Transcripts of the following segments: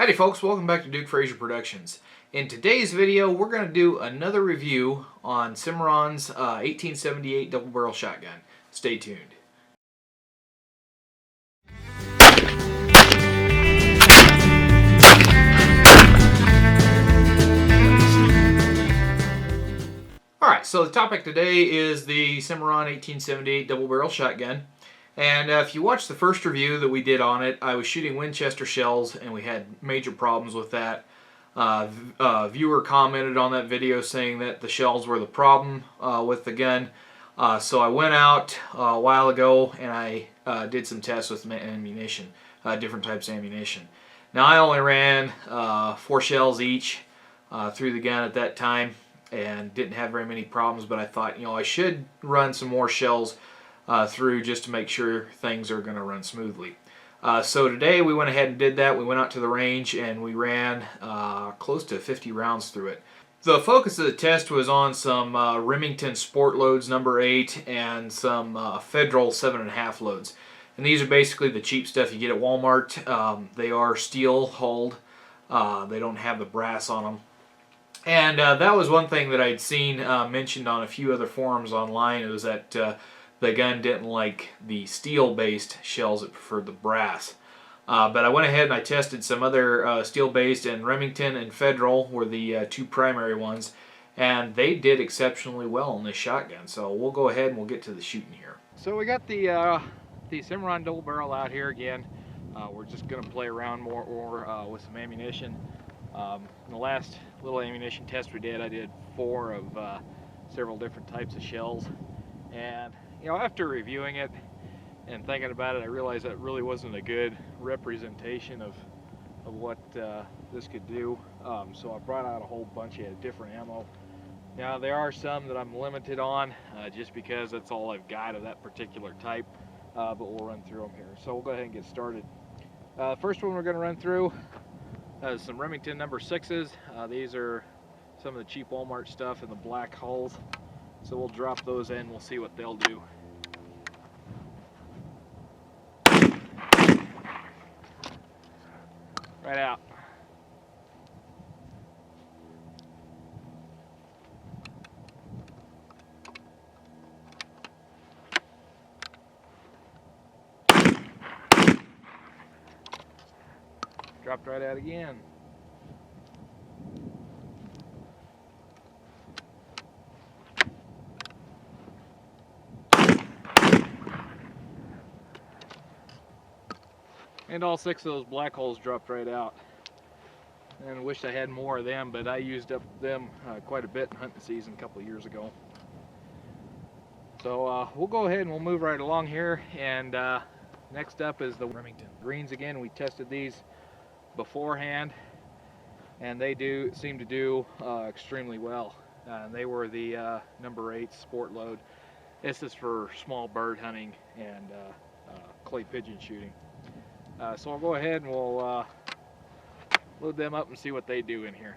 Howdy folks, welcome back to Duke Frazier Productions. In today's video, we're going to do another review on Cimarron's 1878 double barrel shotgun. Stay tuned. Alright, so the topic today is the Cimarron 1878 double barrel shotgun. And if you watched the first review that we did on it, I was shooting Winchester shells and we had major problems with that. Viewer commented on that video saying that the shells were the problem with the gun. So I went out a while ago and I did some tests with ammunition, different types of ammunition. Now I only ran 4 shells each through the gun at that time and didn't have very many problems, but I thought, you know, I should run some more shells through just to make sure things are going to run smoothly. So today we went ahead and did that. We went out to the range and we ran close to 50 rounds through it. The focus of the test was on some Remington Sport loads number 8 and some Federal 7.5 loads. And these are basically the cheap stuff you get at Walmart. They are steel hulled. They don't have the brass on them. And that was one thing that I'd seen mentioned on a few other forums online. It was that the gun didn't like the steel-based shells, it preferred the brass. But I went ahead and I tested some other steel-based, and Remington and Federal were the two primary ones, and they did exceptionally well on this shotgun. So we'll go ahead and we'll get to the shooting here. So we got the Cimarron double barrel out here again. We're just going to play around more with some ammunition. In the last little ammunition test we did, I did 4 of several different types of shells, and you know, after reviewing it and thinking about it, I realized that really wasn't a good representation of what this could do. So I brought out a whole bunch of different ammo. Now there are some that I'm limited on just because that's all I've got of that particular type, but we'll run through them here. So we'll go ahead and get started. First one we're going to run through is some Remington number 6s. These are some of the cheap Walmart stuff in the black hulls. So we'll drop those in, we'll see what they'll do. Right out. Dropped right out again. And all 6 of those black holes dropped right out. And I wish I had more of them, but I used up them quite a bit in hunting season a couple of years ago. So we'll go ahead and we'll move right along here. And next up is the Remington Greens again. We tested these beforehand, and they seem to do extremely well. They were the number 8 sport load. This is for small bird hunting and clay pigeon shooting. So I'll go ahead and we'll load them up and see what they do in here.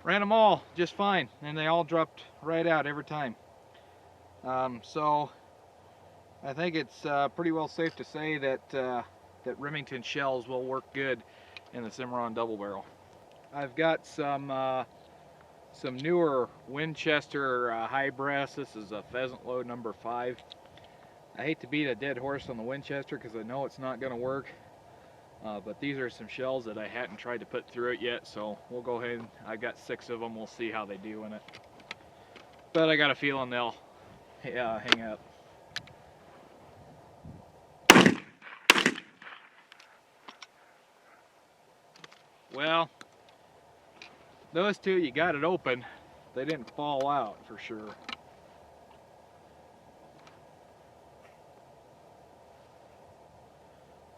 Ran them all just fine, and they all dropped right out every time. So I think it's pretty well safe to say that that Remington shells will work good in the Cimarron double barrel. I've got some newer Winchester high brass. This is a pheasant load number 5. I hate to beat a dead horse on the Winchester because I know it's not going to work. But these are some shells that I hadn't tried to put through it yet, so we'll go ahead and I've got 6 of them. We'll see how they do in it. But I got a feeling they'll hang up. Well, those two, you got it open. They didn't fall out for sure.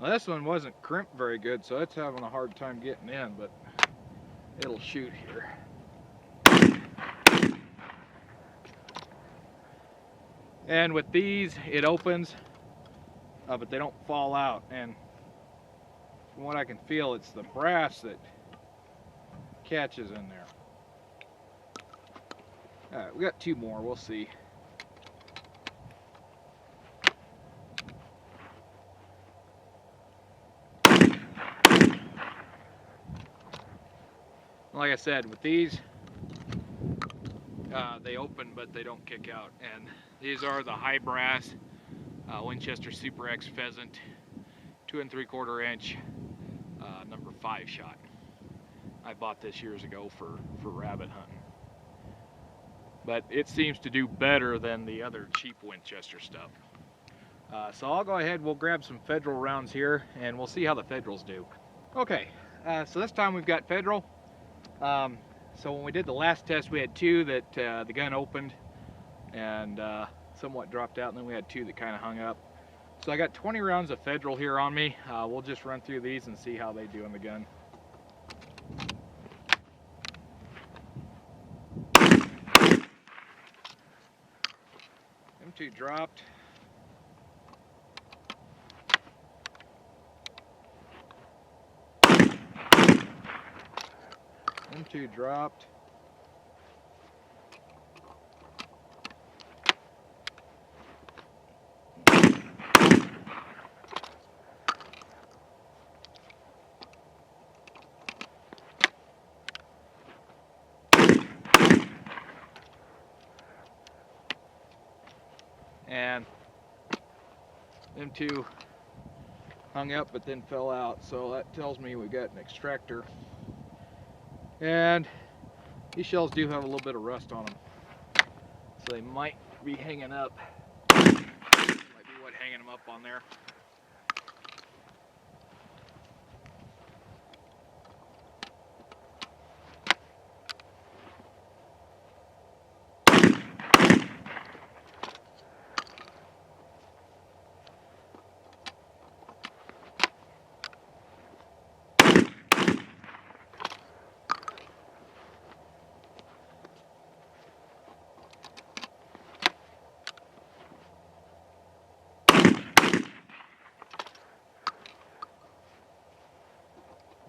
Well, this one wasn't crimped very good, so it's having a hard time getting in, but it'll shoot here. And with these, it opens, but they don't fall out. And from what I can feel, it's the brass that catches in there. All right, we got two more, we'll see. Like I said, with these, they open but they don't kick out. And these are the high brass Winchester Super X pheasant, 2 3/4 inch, number 5 shot. I bought this years ago for rabbit hunting. But it seems to do better than the other cheap Winchester stuff. So I'll go ahead, we'll grab some Federal rounds here and we'll see how the Federals do. Okay, so this time we've got Federal. So when we did the last test, we had 2 that the gun opened and somewhat dropped out, and then we had 2 that kind of hung up. So I got 20 rounds of Federal here on me. We'll just run through these and see how they do in the gun. Them 2 dropped. Them 2 dropped. And them 2 hung up but then fell out, so that tells me we got an extractor. And these shells do have a little bit of rust on them, so they might be hanging up. Might be what hanging them up on there.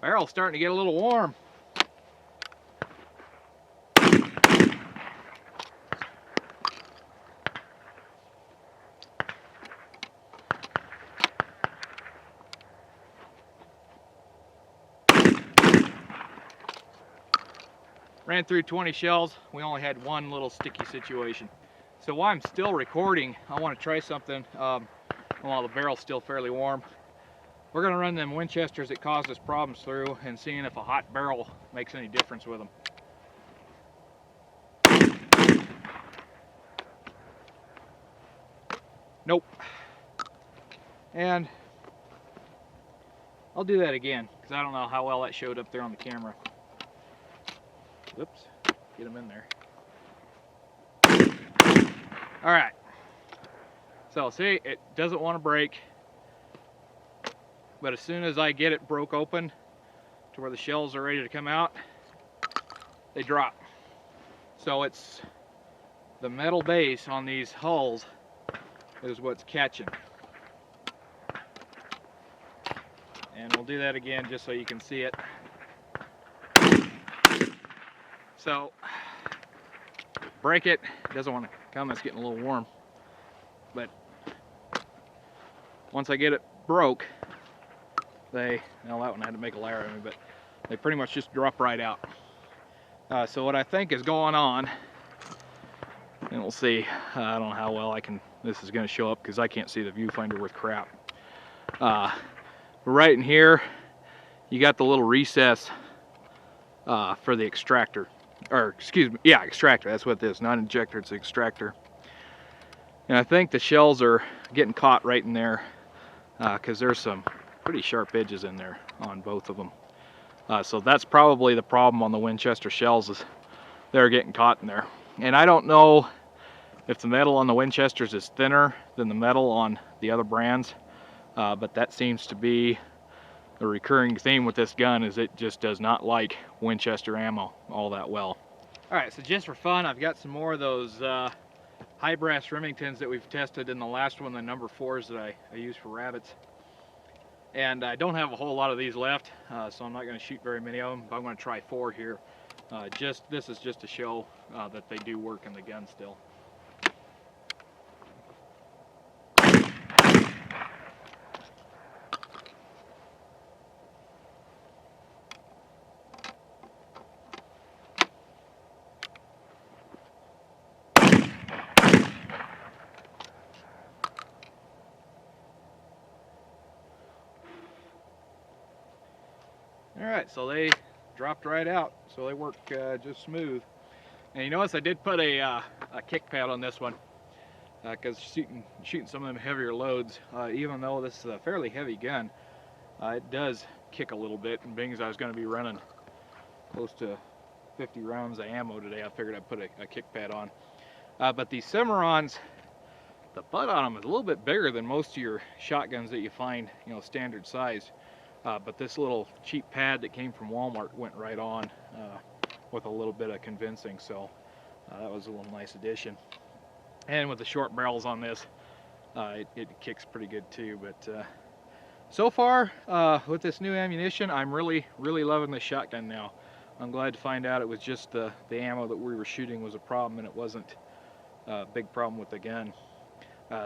Barrel's starting to get a little warm. Ran through 20 shells. We only had one little sticky situation. So while I'm still recording, I want to try something while the barrel's still fairly warm. We're going to run them Winchesters that caused us problems through and seeing if a hot barrel makes any difference with them. Nope. And I'll do that again because I don't know how well that showed up there on the camera. Whoops, get them in there. All right. So see, it doesn't want to break. But as soon as I get it broke open to where the shells are ready to come out, they drop. So it's the metal base on these hulls is what's catching. And we'll do that again just so you can see it. So break it, doesn't want to come, it's getting a little warm. But once I get it broke, now that one I had to make a layer of it, but they pretty much just drop right out. So what I think is going on, and we'll see, I don't know how well this is going to show up because I can't see the viewfinder with crap. Right in here, you got the little recess for the extractor, or excuse me, yeah, extractor, that's what this is, not injector, it's extractor. And I think the shells are getting caught right in there because there's some pretty sharp edges in there on both of them. So that's probably the problem on the Winchester shells, is they're getting caught in there. And I don't know if the metal on the Winchesters is thinner than the metal on the other brands, but that seems to be the recurring theme with this gun, is it just does not like Winchester ammo all that well. Alright, so just for fun, I've got some more of those high brass Remingtons that we've tested in the last one, the number 4s that I use for rabbits. And I don't have a whole lot of these left, so I'm not going to shoot very many of them, but I'm going to try 4 here. This is just to show that they do work in the gun still. Alright, so they dropped right out, so they work just smooth. And you notice I did put a kick pad on this one, because shooting some of them heavier loads, even though this is a fairly heavy gun, it does kick a little bit. And being as I was going to be running close to 50 rounds of ammo today, I figured I'd put a kick pad on. But these Cimarrons, the butt on them is a little bit bigger than most of your shotguns that you find, you know, standard size. But this little cheap pad that came from Walmart went right on with a little bit of convincing, so that was a little nice addition. And with the short barrels on this, it kicks pretty good too. But so far, with this new ammunition, I'm really loving this shotgun now. I'm glad to find out it was just the ammo that we were shooting was a problem, and it wasn't a big problem with the gun.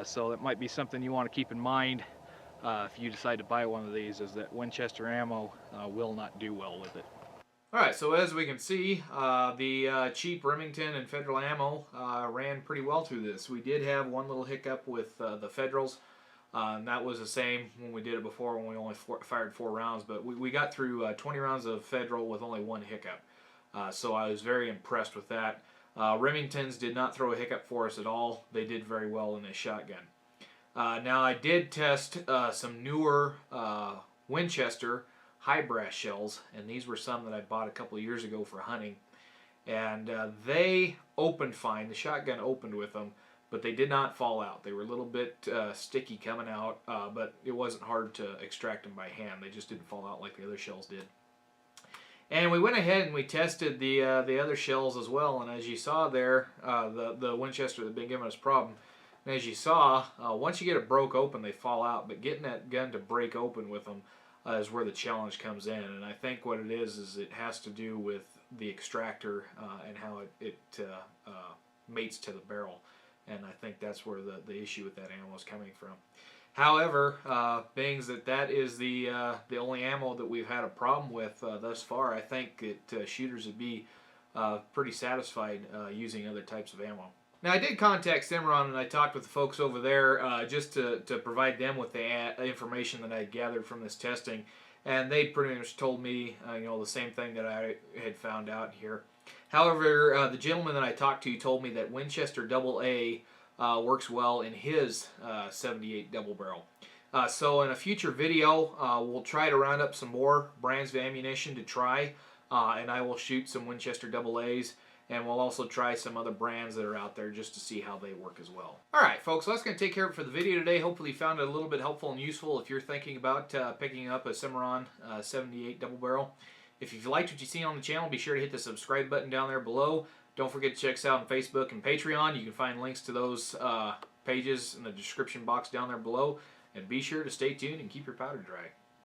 So that might be something you want to keep in mind if you decide to buy one of these, is that Winchester ammo will not do well with it. Alright, so as we can see, the cheap Remington and Federal ammo ran pretty well through this. We did have one little hiccup with the Federals, and that was the same when we did it before, when we only fired 4 rounds, but we got through 20 rounds of Federal with only 1 hiccup. So I was very impressed with that. Remingtons did not throw a hiccup for us at all. They did very well in this shotgun. Now I did test some newer Winchester high brass shells, and these were some that I bought a couple of years ago for hunting, and they opened fine. The shotgun opened with them, but they did not fall out. They were a little bit sticky coming out, but it wasn't hard to extract them by hand. They just didn't fall out like the other shells did. And we went ahead and we tested the other shells as well, and as you saw there, the Winchester that had been giving us a problem, and as you saw, once you get it broke open, they fall out, but getting that gun to break open with them is where the challenge comes in. And I think what it is it has to do with the extractor and how it mates to the barrel. And I think that's where the issue with that ammo is coming from. However, being that is the only ammo that we've had a problem with thus far, I think that shooters would be pretty satisfied using other types of ammo. Now, I did contact Cimarron, and I talked with the folks over there just to provide them with the information that I gathered from this testing, and they pretty much told me you know, the same thing that I had found out here. However, the gentleman that I talked to told me that Winchester AA works well in his 78 double barrel. So in a future video, we'll try to round up some more brands of ammunition to try, and I will shoot some Winchester AA's. And we'll also try some other brands that are out there just to see how they work as well. Alright folks, so that's going to take care of it for the video today. Hopefully you found it a little bit helpful and useful if you're thinking about picking up a Cimarron 78 double barrel. If you've liked what you've seen on the channel, be sure to hit the subscribe button down there below. Don't forget to check us out on Facebook and Patreon. You can find links to those pages in the description box down there below. And be sure to stay tuned and keep your powder dry.